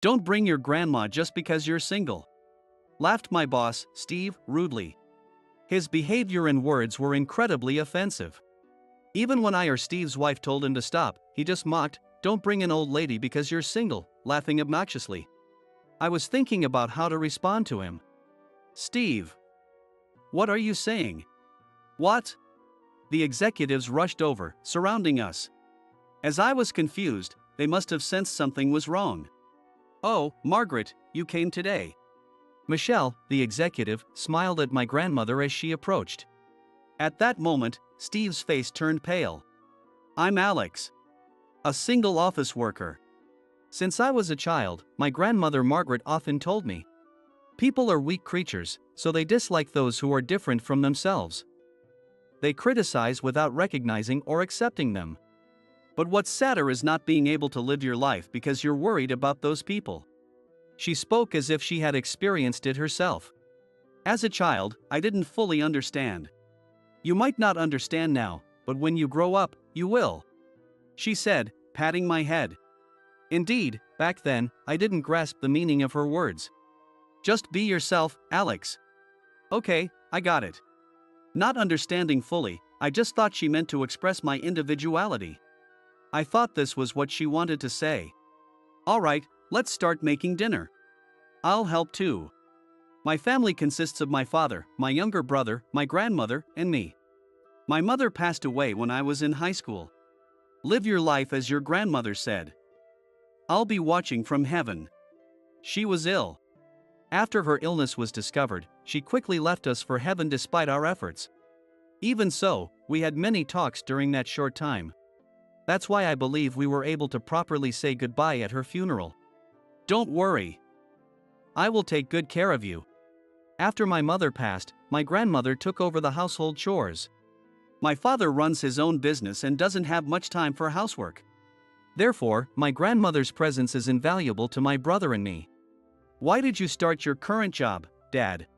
Don't bring your grandma just because you're single. Laughed my boss, Steve, rudely. His behavior and words were incredibly offensive. Even when I or Steve's wife told him to stop, he just mocked, "Don't bring an old lady because you're single," laughing obnoxiously. I was thinking about how to respond to him. "Steve, what are you saying?" "What?" The executives rushed over, surrounding us. As I was confused, they must have sensed something was wrong. "Oh, Margaret, you came today." Michelle, the executive, smiled at my grandmother as she approached. At that moment, Steve's face turned pale. "I'm Alex. A single office worker. Since I was a child, my grandmother Margaret often told me, people are weak creatures, so they dislike those who are different from themselves. They criticize without recognizing or accepting them. But what's sadder is not being able to live your life because you're worried about those people." She spoke as if she had experienced it herself. As a child, I didn't fully understand. "You might not understand now, but when you grow up, you will," she said, patting my head. Indeed, back then, I didn't grasp the meaning of her words. "Just be yourself, Alex." "Okay, I got it." Not understanding fully, I just thought she meant to express my individuality. I thought this was what she wanted to say. "All right, let's start making dinner. I'll help too." My family consists of my father, my younger brother, my grandmother, and me. My mother passed away when I was in high school. "Live your life as your grandmother said. I'll be watching from heaven." She was ill. After her illness was discovered, she quickly left us for heaven despite our efforts. Even so, we had many talks during that short time. That's why I believe we were able to properly say goodbye at her funeral. "Don't worry. I will take good care of you." After my mother passed, my grandmother took over the household chores. My father runs his own business and doesn't have much time for housework. Therefore, my grandmother's presence is invaluable to my brother and me. "Why did you start your current job, Dad?"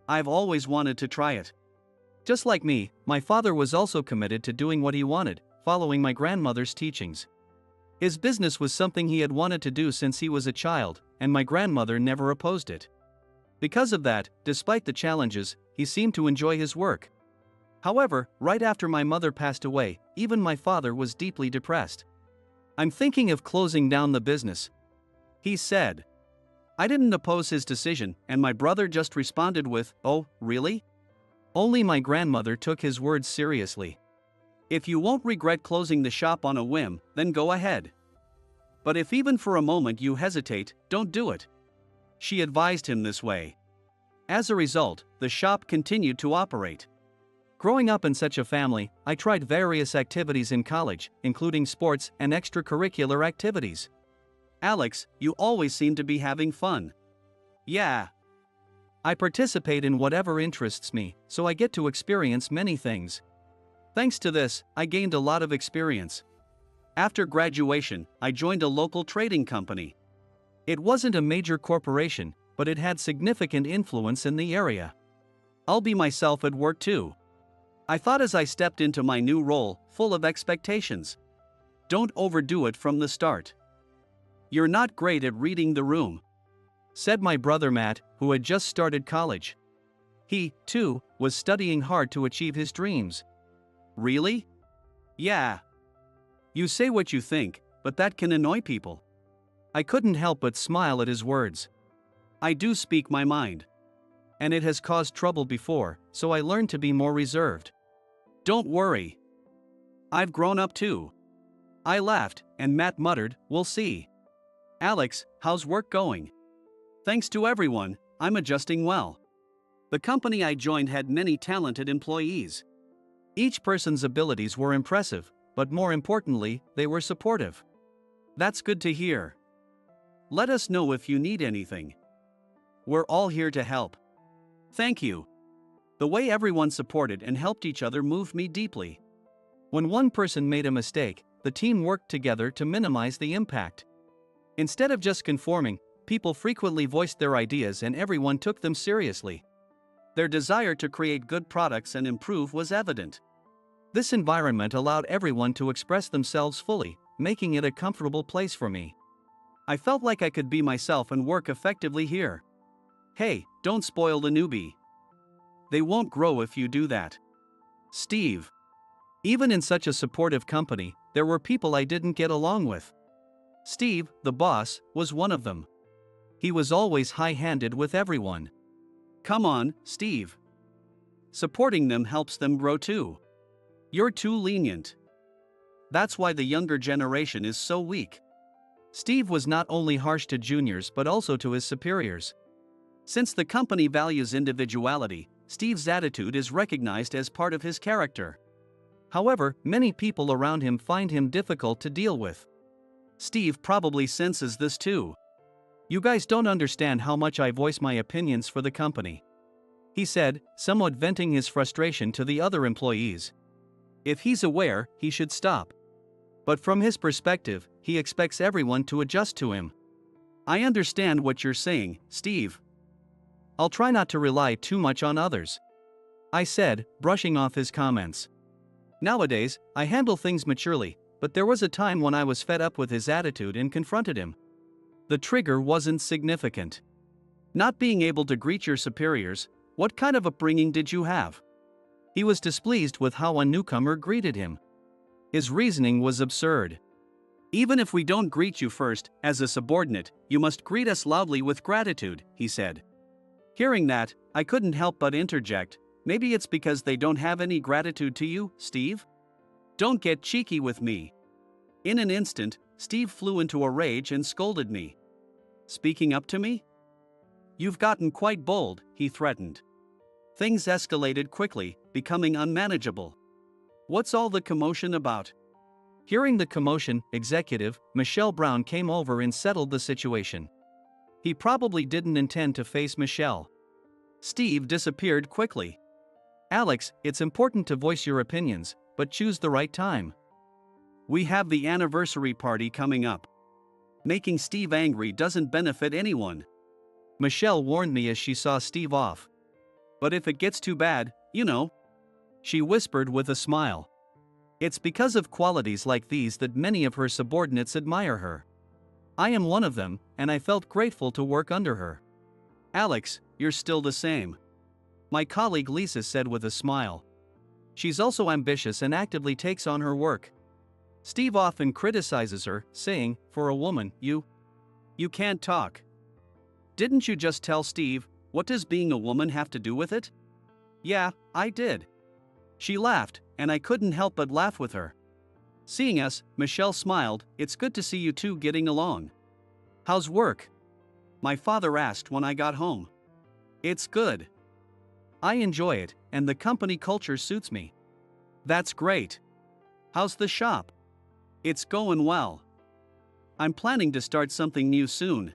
"I've always wanted to try it." Just like me, my father was also committed to doing what he wanted, following my grandmother's teachings. His business was something he had wanted to do since he was a child, and my grandmother never opposed it. Because of that, despite the challenges, he seemed to enjoy his work. However, right after my mother passed away, even my father was deeply depressed. "I'm thinking of closing down the business," he said. I didn't oppose his decision, and my brother just responded with, "Oh, really?" Only my grandmother took his words seriously. "If you won't regret closing the shop on a whim, then go ahead. But if even for a moment you hesitate, don't do it." She advised him this way. As a result, the shop continued to operate. Growing up in such a family, I tried various activities in college, including sports and extracurricular activities. "Alex, you always seem to be having fun." "Yeah. I participate in whatever interests me, so I get to experience many things. Thanks to this, I gained a lot of experience. After graduation, I joined a local trading company. It wasn't a major corporation, but it had significant influence in the area. I'll be myself at work too," I thought as I stepped into my new role, full of expectations. "Don't overdo it from the start. You're not great at reading the room," said my brother Matt, who had just started college. He, too, was studying hard to achieve his dreams. "Really?" "Yeah. You say what you think, but that can annoy people." I couldn't help but smile at his words. I do speak my mind. And it has caused trouble before, so I learned to be more reserved. "Don't worry. I've grown up too." I laughed, and Matt muttered, "We'll see." "Alex, how's work going?" "Thanks to everyone, I'm adjusting well." The company I joined had many talented employees. Each person's abilities were impressive, but more importantly, they were supportive. "That's good to hear. Let us know if you need anything. We're all here to help." "Thank you." The way everyone supported and helped each other moved me deeply. When one person made a mistake, the team worked together to minimize the impact. Instead of just conforming, people frequently voiced their ideas and everyone took them seriously. Their desire to create good products and improve was evident. This environment allowed everyone to express themselves fully, making it a comfortable place for me. I felt like I could be myself and work effectively here. Hey, don't spoil the newbie. They won't grow if you do that. Steve. Even in such a supportive company, there were people I didn't get along with. Steve, the boss, was one of them. He was always high-handed with everyone. Come on, Steve. Supporting them helps them grow too. You're too lenient. That's why the younger generation is so weak. Steve was not only harsh to juniors but also to his superiors. Since the company values individuality, Steve's attitude is recognized as part of his character. However, many people around him find him difficult to deal with. Steve probably senses this too. You guys don't understand how much I voice my opinions for the company, he said, somewhat venting his frustration to the other employees. If he's aware, he should stop. But from his perspective, he expects everyone to adjust to him. I understand what you're saying, Steve. I'll try not to rely too much on others, I said, brushing off his comments. Nowadays, I handle things maturely, but there was a time when I was fed up with his attitude and confronted him. The trigger wasn't significant. Not being able to greet your superiors. What kind of upbringing did you have? He was displeased with how a newcomer greeted him. His reasoning was absurd. Even if we don't greet you first, as a subordinate, you must greet us loudly with gratitude, he said. Hearing that, I couldn't help but interject, maybe it's because they don't have any gratitude to you, Steve? Don't get cheeky with me. In an instant, Steve flew into a rage and scolded me. Speaking up to me? You've gotten quite bold, he threatened. Things escalated quickly, becoming unmanageable. What's all the commotion about? Hearing the commotion, executive, Michelle Brown came over and settled the situation. He probably didn't intend to face Michelle. Steve disappeared quickly. Alex, it's important to voice your opinions, but choose the right time. We have the anniversary party coming up. Making Steve angry doesn't benefit anyone. Michelle warned me as she saw Steve off. But if it gets too bad, you know. She whispered with a smile. It's because of qualities like these that many of her subordinates admire her. I am one of them, and I felt grateful to work under her. Alex, you're still the same. My colleague Lisa said with a smile. She's also ambitious and actively takes on her work. Steve often criticizes her, saying, for a woman, you can't talk. Didn't you just tell Steve, what does being a woman have to do with it? Yeah, I did. She laughed, and I couldn't help but laugh with her. Seeing us, Michelle smiled. It's good to see you two getting along. How's work? My father asked when I got home. It's good. I enjoy it, and the company culture suits me. That's great. How's the shop? It's going well. I'm planning to start something new soon,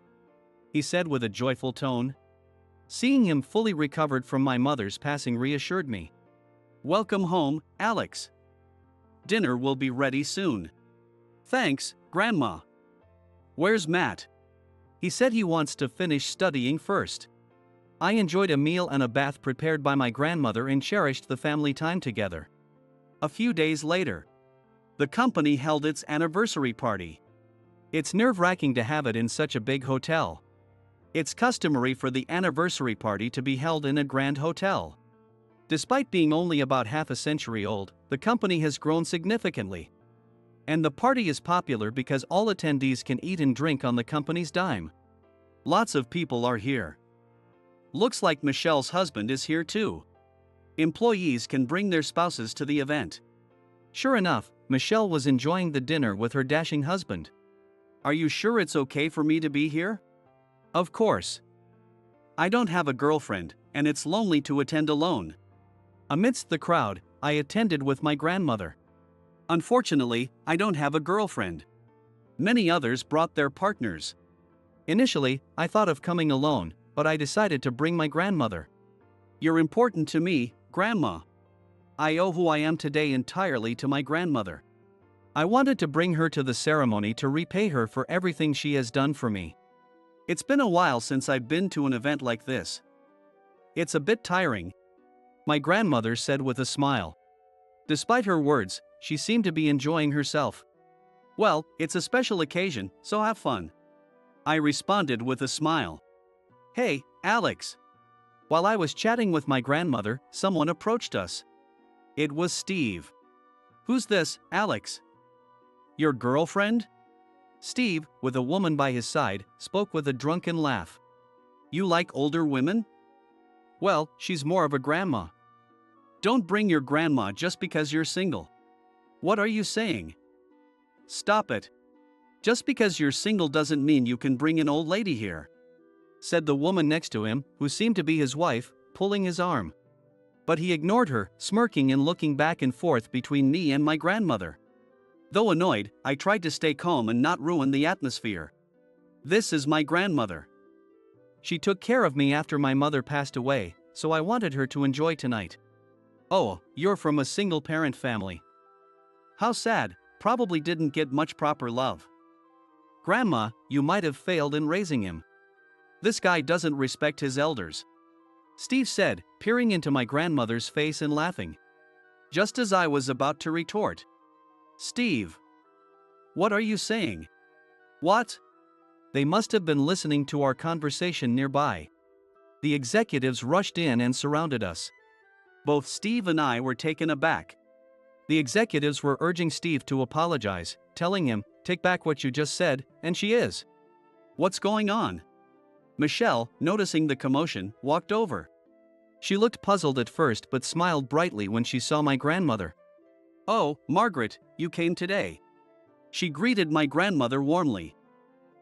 he said with a joyful tone. Seeing him fully recovered from my mother's passing reassured me. Welcome home, Alex. Dinner will be ready soon. Thanks, Grandma. Where's Matt? He said he wants to finish studying first. I enjoyed a meal and a bath prepared by my grandmother and cherished the family time together. A few days later, the company held its anniversary party. It's nerve-wracking to have it in such a big hotel. It's customary for the anniversary party to be held in a grand hotel. Despite being only about half a century old, the company has grown significantly. And the party is popular because all attendees can eat and drink on the company's dime. Lots of people are here. Looks like Michelle's husband is here too. Employees can bring their spouses to the event. Sure enough, Michelle was enjoying the dinner with her dashing husband. Are you sure it's okay for me to be here? Of course. I don't have a girlfriend, and it's lonely to attend alone. Amidst the crowd, I attended with my grandmother. Unfortunately, I don't have a girlfriend. Many others brought their partners. Initially, I thought of coming alone, but I decided to bring my grandmother. You're important to me, Grandma. I owe who I am today entirely to my grandmother. I wanted to bring her to the ceremony to repay her for everything she has done for me. It's been a while since I've been to an event like this. It's a bit tiring, my grandmother said with a smile. Despite her words, she seemed to be enjoying herself. Well, it's a special occasion, so have fun. I responded with a smile. Hey, Alex. While I was chatting with my grandmother, someone approached us. It was Steve. Who's this, Alex? Your girlfriend? Steve, with a woman by his side, spoke with a drunken laugh. You like older women? Well, she's more of a grandma. Don't bring your grandma just because you're single. What are you saying? Stop it. Just because you're single doesn't mean you can bring an old lady here, said the woman next to him, who seemed to be his wife, pulling his arm. But he ignored her, smirking and looking back and forth between me and my grandmother. Though annoyed, I tried to stay calm and not ruin the atmosphere. This is my grandmother. She took care of me after my mother passed away, so I wanted her to enjoy tonight. Oh, you're from a single-parent family. How sad, probably didn't get much proper love. Grandma, you might have failed in raising him. This guy doesn't respect his elders, Steve said, peering into my grandmother's face and laughing. Just as I was about to retort. Steve. What are you saying? What? They must have been listening to our conversation nearby. The executives rushed in and surrounded us. Both Steve and I were taken aback. The executives were urging Steve to apologize, telling him, take back what you just said, and she is. What's going on? Michelle, noticing the commotion, walked over. She looked puzzled at first but smiled brightly when she saw my grandmother. Oh, Margaret, you came today. She greeted my grandmother warmly.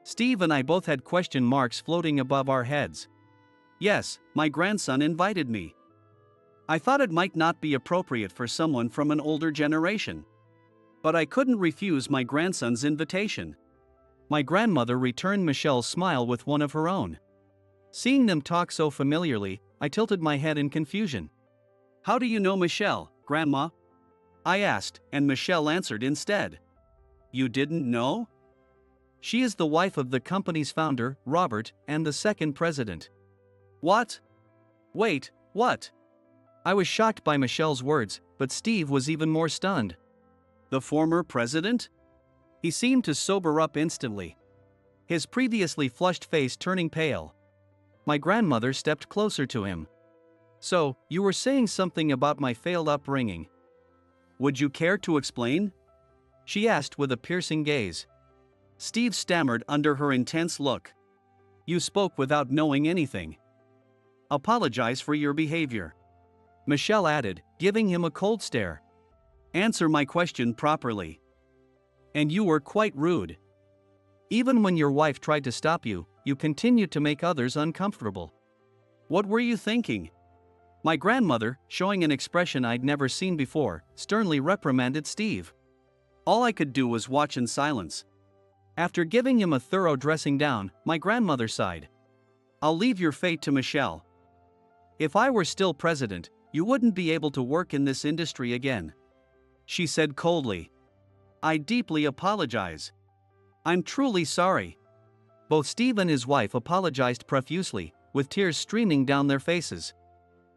Steve and I both had question marks floating above our heads. Yes, my grandson invited me. I thought it might not be appropriate for someone from an older generation. But I couldn't refuse my grandson's invitation. My grandmother returned Michelle's smile with one of her own. Seeing them talk so familiarly, I tilted my head in confusion. How do you know Michelle, Grandma? I asked, and Michelle answered instead. You didn't know? She is the wife of the company's founder, Robert, and the second president. What? Wait, what? I was shocked by Michelle's words, but Steve was even more stunned. The former president? He seemed to sober up instantly, his previously flushed face turning pale. My grandmother stepped closer to him. So, you were saying something about my failed upbringing. Would you care to explain? She asked with a piercing gaze. Steve stammered under her intense look. You spoke without knowing anything. Apologize for your behavior, Michelle added, giving him a cold stare. Answer my question properly. And you were quite rude. Even when your wife tried to stop you, you continued to make others uncomfortable. What were you thinking? My grandmother, showing an expression I'd never seen before, sternly reprimanded Steve. All I could do was watch in silence. After giving him a thorough dressing down, my grandmother sighed. I'll leave your fate to Michelle. If I were still president, you wouldn't be able to work in this industry again, she said coldly. I deeply apologize. I'm truly sorry. Both Steve and his wife apologized profusely, with tears streaming down their faces.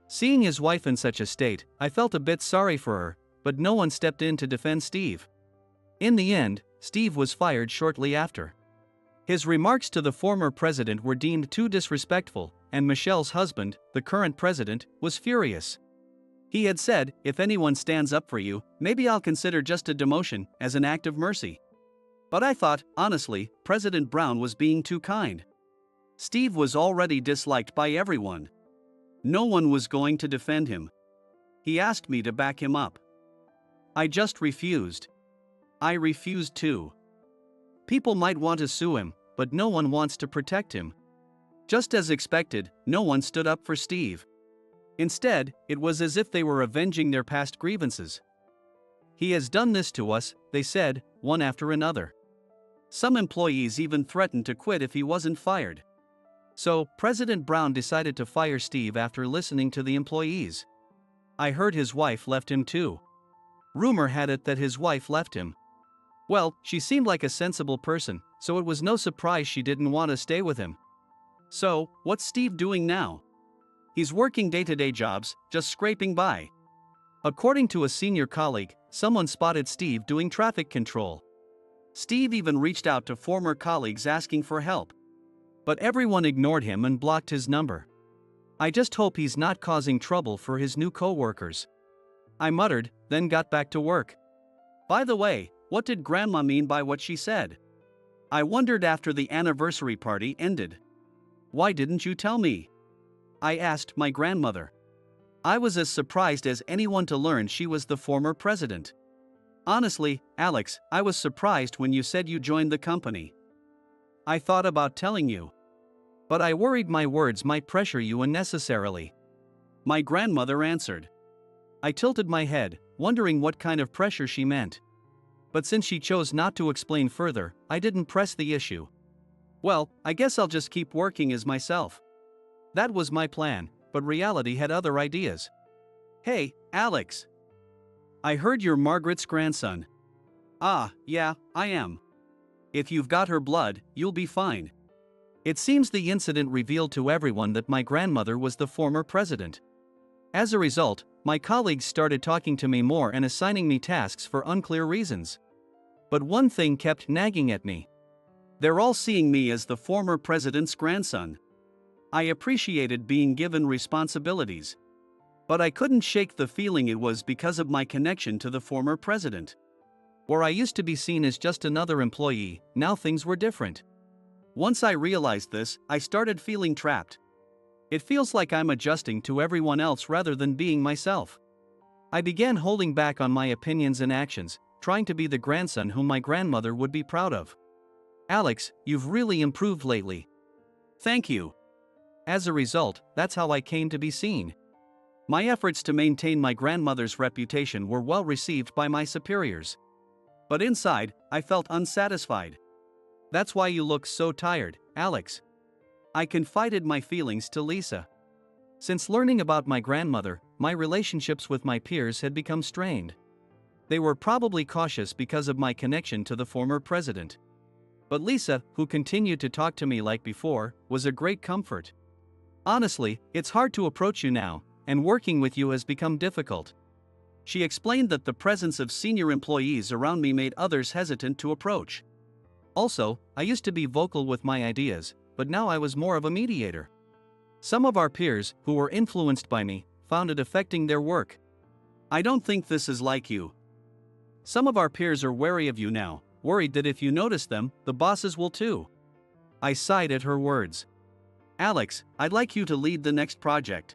Seeing his wife in such a state, I felt a bit sorry for her, but no one stepped in to defend Steve. In the end, Steve was fired shortly after. His remarks to the former president were deemed too disrespectful, and Michelle's husband, the current president, was furious. He had said, if anyone stands up for you, maybe I'll consider just a demotion as an act of mercy. But I thought, honestly, President Brown was being too kind. Steve was already disliked by everyone. No one was going to defend him. He asked me to back him up. I just refused. I refused too. People might want to sue him, but no one wants to protect him. Just as expected, no one stood up for Steve. Instead, it was as if they were avenging their past grievances. He has done this to us, they said, one after another. Some employees even threatened to quit if he wasn't fired. So, President Brown decided to fire Steve after listening to the employees. I heard his wife left him too. Rumor had it that his wife left him. Well, she seemed like a sensible person, so it was no surprise she didn't want to stay with him. So, what's Steve doing now? He's working day-to-day jobs, just scraping by. According to a senior colleague, someone spotted Steve doing traffic control. Steve even reached out to former colleagues asking for help. But everyone ignored him and blocked his number. I just hope he's not causing trouble for his new coworkers. I muttered, then got back to work. By the way, what did Grandma mean by what she said? I wondered after the anniversary party ended. Why didn't you tell me? I asked my grandmother. I was as surprised as anyone to learn she was the former president. Honestly, Alex, I was surprised when you said you joined the company. I thought about telling you. But I worried my words might pressure you unnecessarily. My grandmother answered. I tilted my head, wondering what kind of pressure she meant. But since she chose not to explain further, I didn't press the issue. Well, I guess I'll just keep working as myself. That was my plan, but reality had other ideas. Hey, Alex. I heard you're Margaret's grandson. Ah, yeah, I am. If you've got her blood, you'll be fine. It seems the incident revealed to everyone that my grandmother was the former president. As a result, my colleagues started talking to me more and assigning me tasks for unclear reasons. But one thing kept nagging at me. They're all seeing me as the former president's grandson. I appreciated being given responsibilities. But I couldn't shake the feeling it was because of my connection to the former president. Where I used to be seen as just another employee, now things were different. Once I realized this, I started feeling trapped. It feels like I'm adjusting to everyone else rather than being myself. I began holding back on my opinions and actions, trying to be the grandson whom my grandmother would be proud of. Alex, you've really improved lately. Thank you. As a result, that's how I came to be seen. My efforts to maintain my grandmother's reputation were well received by my superiors. But inside, I felt unsatisfied. That's why you look so tired, Alex. I confided my feelings to Lisa. Since learning about my grandmother, my relationships with my peers had become strained. They were probably cautious because of my connection to the former president. But Lisa, who continued to talk to me like before, was a great comfort. Honestly, it's hard to approach you now, and working with you has become difficult. She explained that the presence of senior employees around me made others hesitant to approach. Also, I used to be vocal with my ideas, but now I was more of a mediator. Some of our peers, who were influenced by me, found it affecting their work. I don't think this is like you. Some of our peers are wary of you now, worried that if you notice them, the bosses will too. I sighed at her words. Alex, I'd like you to lead the next project.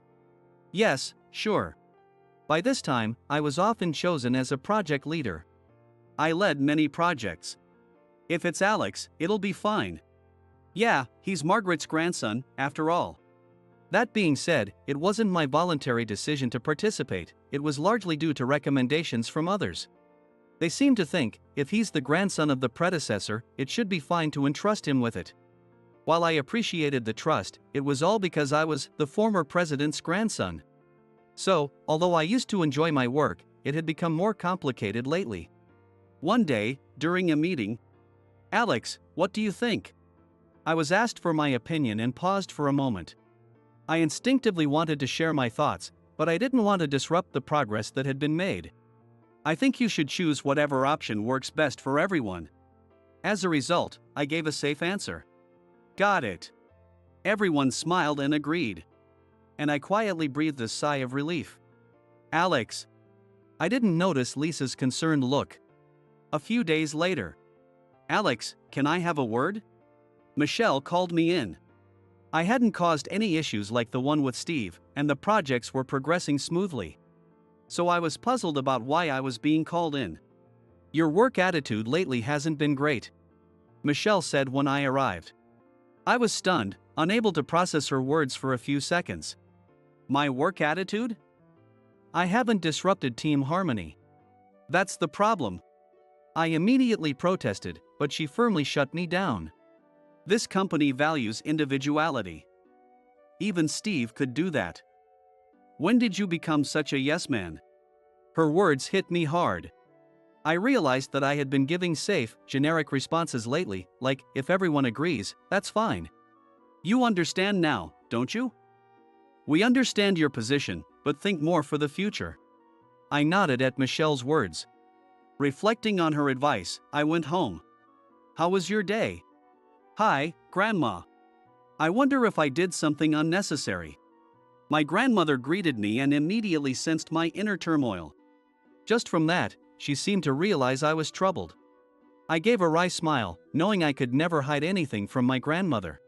Yes, sure. By this time, I was often chosen as a project leader. I led many projects. If it's Alex, it'll be fine. Yeah, he's Margaret's grandson, after all. That being said, it wasn't my voluntary decision to participate, it was largely due to recommendations from others. They seemed to think, if he's the grandson of the predecessor, it should be fine to entrust him with it. While I appreciated the trust, it was all because I was the former president's grandson. So, although I used to enjoy my work, it had become more complicated lately. One day, during a meeting, Alex, what do you think? I was asked for my opinion and paused for a moment. I instinctively wanted to share my thoughts, but I didn't want to disrupt the progress that had been made. I think you should choose whatever option works best for everyone. As a result, I gave a safe answer. Got it. Everyone smiled and agreed. And I quietly breathed a sigh of relief. Alex. I didn't notice Lisa's concerned look. A few days later. Alex, can I have a word? Michelle called me in. I hadn't caused any issues like the one with Steve, and the projects were progressing smoothly. So I was puzzled about why I was being called in. Your work attitude lately hasn't been great, Michelle said when I arrived. I was stunned, unable to process her words for a few seconds. My work attitude? I haven't disrupted team harmony. That's the problem. I immediately protested, but she firmly shut me down. This company values individuality. Even Steve could do that. When did you become such a yes man? Her words hit me hard. I realized that I had been giving safe, generic responses lately, like, if everyone agrees, that's fine. You understand now, don't you? We understand your position, but think more for the future. I nodded at Michelle's words. Reflecting on her advice, I went home. How was your day? Hi, Grandma. I wonder if I did something unnecessary. My grandmother greeted me and immediately sensed my inner turmoil. Just from that, she seemed to realize I was troubled. I gave a wry smile, knowing I could never hide anything from my grandmother.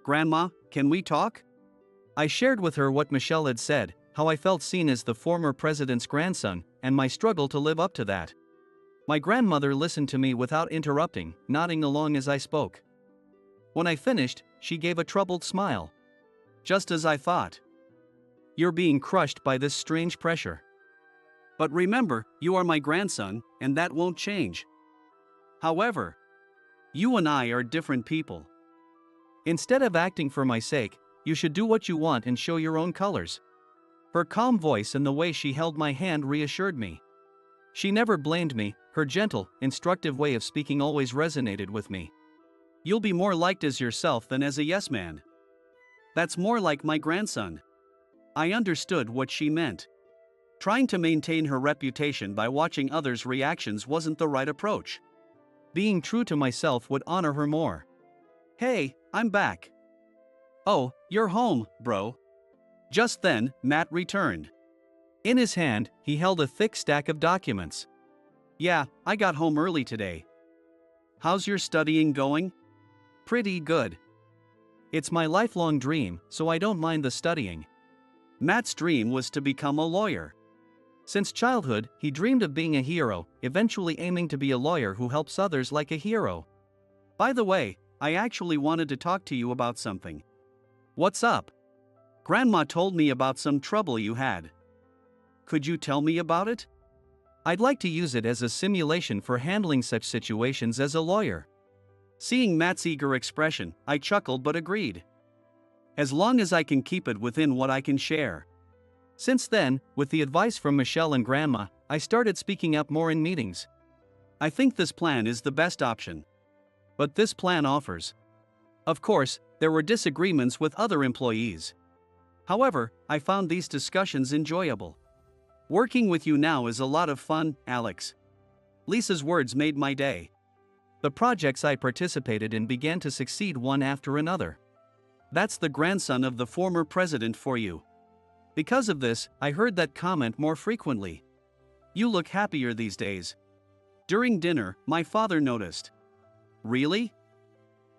"Grandma, can we talk?" I shared with her what Michelle had said, how I felt seen as the former president's grandson, and my struggle to live up to that. My grandmother listened to me without interrupting, nodding along as I spoke. When I finished, she gave a troubled smile. "Just as I thought. You're being crushed by this strange pressure. But remember, you are my grandson, and that won't change. However, you and I are different people. Instead of acting for my sake, you should do what you want and show your own colors." Her calm voice and the way she held my hand reassured me. She never blamed me, her gentle, instructive way of speaking always resonated with me. "You'll be more liked as yourself than as a yes man. That's more like my grandson." I understood what she meant. Trying to maintain her reputation by watching others' reactions wasn't the right approach. Being true to myself would honor her more. "Hey, I'm back." "Oh, you're home, bro." Just then, Matt returned. In his hand, he held a thick stack of documents. "Yeah, I got home early today. How's your studying going?" "Pretty good. It's my lifelong dream, so I don't mind the studying." Matt's dream was to become a lawyer. Since childhood, he dreamed of being a hero, eventually aiming to be a lawyer who helps others like a hero. "By the way, I actually wanted to talk to you about something." "What's up?" "Grandma told me about some trouble you had. Could you tell me about it?" I'd like to use it as a simulation for handling such situations as a lawyer. Seeing Matt's eager expression, I chuckled but agreed. As long as I can keep it within what I can share. Since then, with the advice from Michelle and Grandma, I started speaking up more in meetings. I think this plan is the best option. But this plan offers. Of course, there were disagreements with other employees. However, I found these discussions enjoyable. "Working with you now is a lot of fun, Alex." Lisa's words made my day. The projects I participated in began to succeed one after another. "That's the grandson of the former president for you." Because of this, I heard that comment more frequently. "You look happier these days." During dinner, my father noticed. "Really?"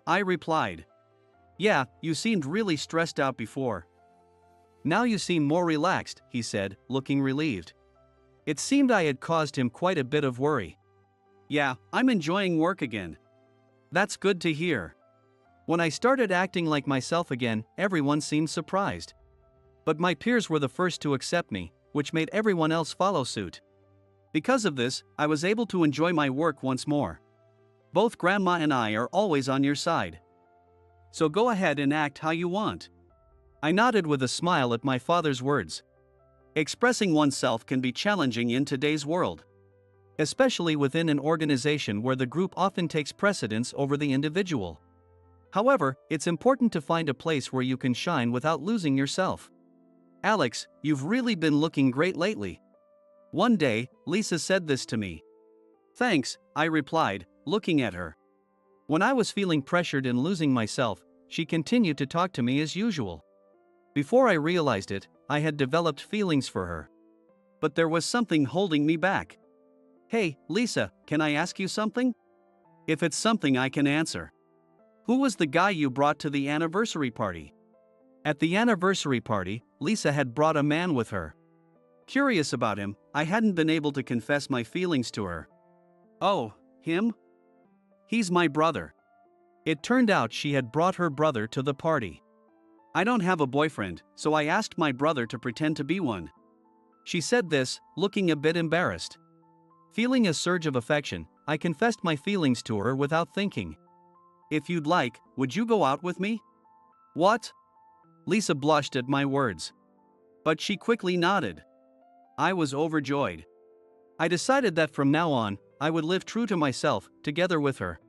I replied. "Yeah, you seemed really stressed out before. Now you seem more relaxed," he said, looking relieved. It seemed I had caused him quite a bit of worry. "Yeah, I'm enjoying work again." "That's good to hear." When I started acting like myself again, everyone seemed surprised. But my peers were the first to accept me, which made everyone else follow suit. Because of this, I was able to enjoy my work once more. Both Grandma and I are always on your side. So go ahead and act how you want. I nodded with a smile at my father's words. Expressing oneself can be challenging in today's world. Especially within an organization where the group often takes precedence over the individual. However, it's important to find a place where you can shine without losing yourself. "Alex, you've really been looking great lately." One day, Lisa said this to me. "Thanks," I replied, looking at her. When I was feeling pressured and losing myself, she continued to talk to me as usual. Before I realized it, I had developed feelings for her. But there was something holding me back. "Hey, Lisa, can I ask you something?" "If it's something I can answer." "Who was the guy you brought to the anniversary party?" At the anniversary party, Lisa had brought a man with her. Curious about him, I hadn't been able to confess my feelings to her. "Oh, him? He's my brother." It turned out she had brought her brother to the party. "I don't have a boyfriend, so I asked my brother to pretend to be one." She said this, looking a bit embarrassed. Feeling a surge of affection, I confessed my feelings to her without thinking. "If you'd like, would you go out with me?" "What?" Lisa blushed at my words. But she quickly nodded. I was overjoyed. I decided that from now on, I would live true to myself, together with her.